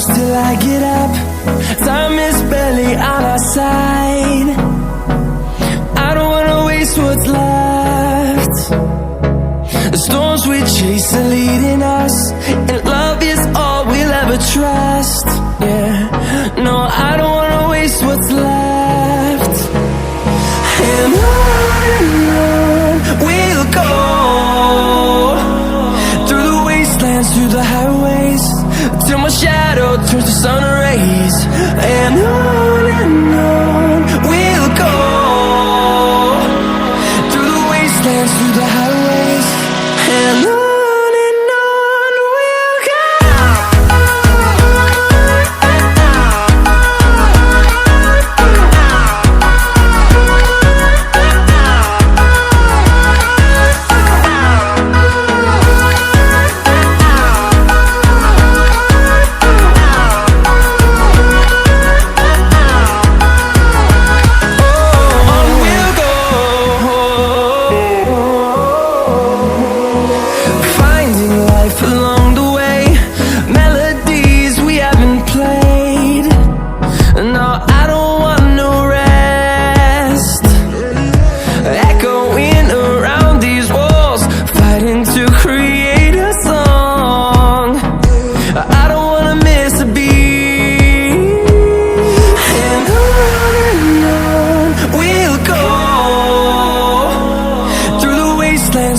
close till I get up. Time is barely on our side. I don't wanna waste what's left. The storms we chase are leading us, and love is all we'll ever trust. Yeah, no, I don't wanna waste what's left. And on we'll go, through the wastelands, through the highways, till my shadow turns to sun rays. And on we'll go, through the wastelands, through the highways, and on we'll go.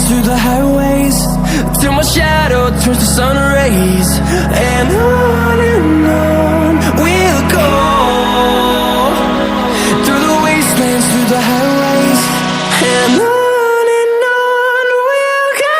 Through the highways, till my shadow turns to sun rays. And on we'll go, through the wastelands, through the highways, and on we'll go.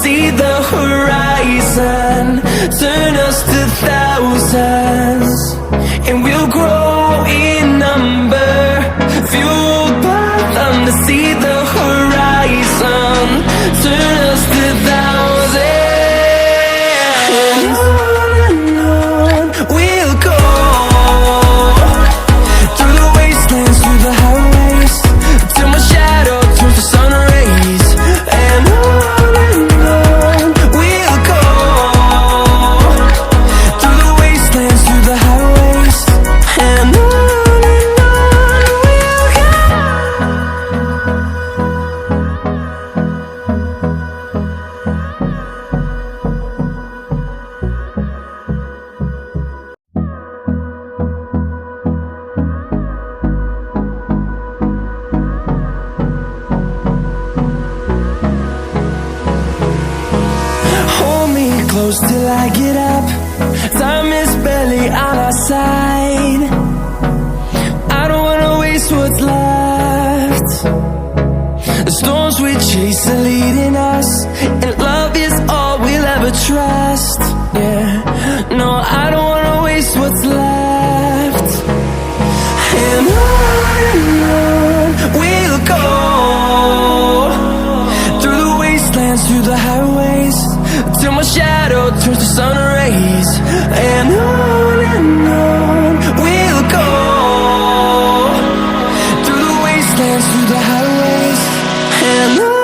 See the horizon, turn us to thousands, and we'll grow in number, fueled by them to see the horizon, turn us to thousands. And on we'll go, through the wastelands, through the highways, till my shadow turns to sun rays. And close till I get up. Time is barely on our side. I don't wanna waste what's left. The storms we chase are leading us, and love is all we'll ever trust. Yeah, no, I don't wanna waste what's left. And on we'll go, through the wastelands, through the highways, till my shadow turns to sun rays. And on we'll go, through the wastelands, through the highways, and on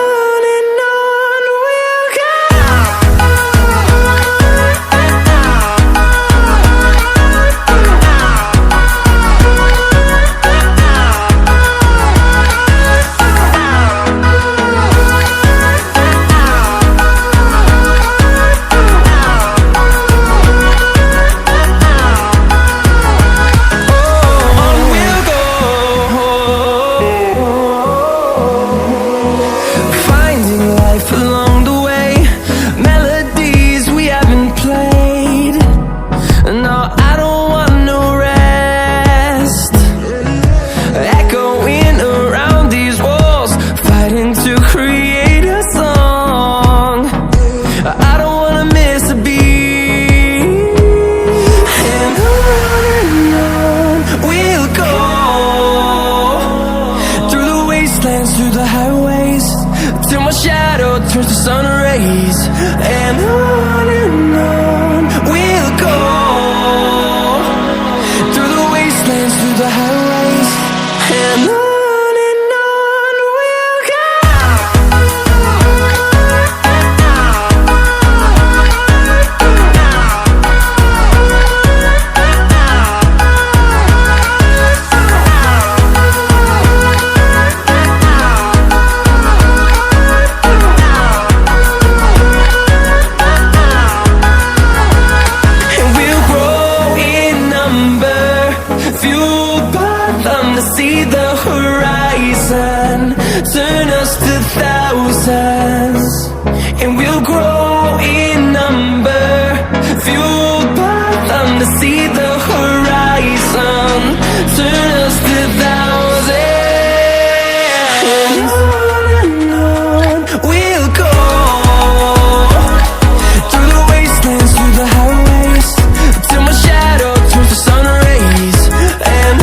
we'll go. wastelands, through the highways, till my shadow turns to sun rays. And on we'll go, through the wastelands, through the highways, and on we'll go. See the horizon, turn us to thousands, and we'll grow in number, fueled by them to see the horizon, turn us to thousands. And on we'll go, through the wastelands, through the highways, till my shadow turns to sun rays. And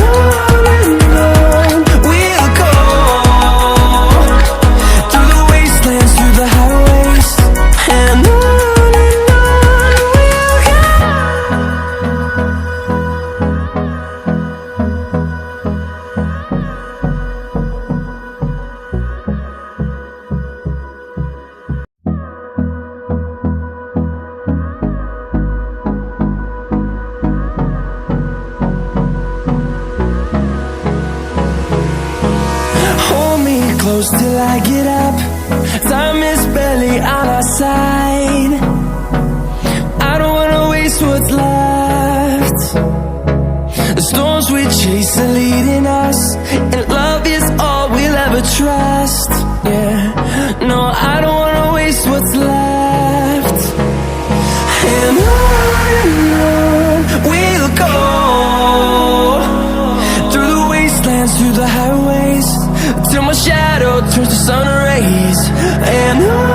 close till I get up, time is barely on our side. I don't wanna waste what's left. The storms we chase are leading us, and love is all we'll ever trust. Yeah, no, I don't wanna waste what's left. And on we'll go, through the wastelands, through the highways, till my shadow turns to sun rays. And on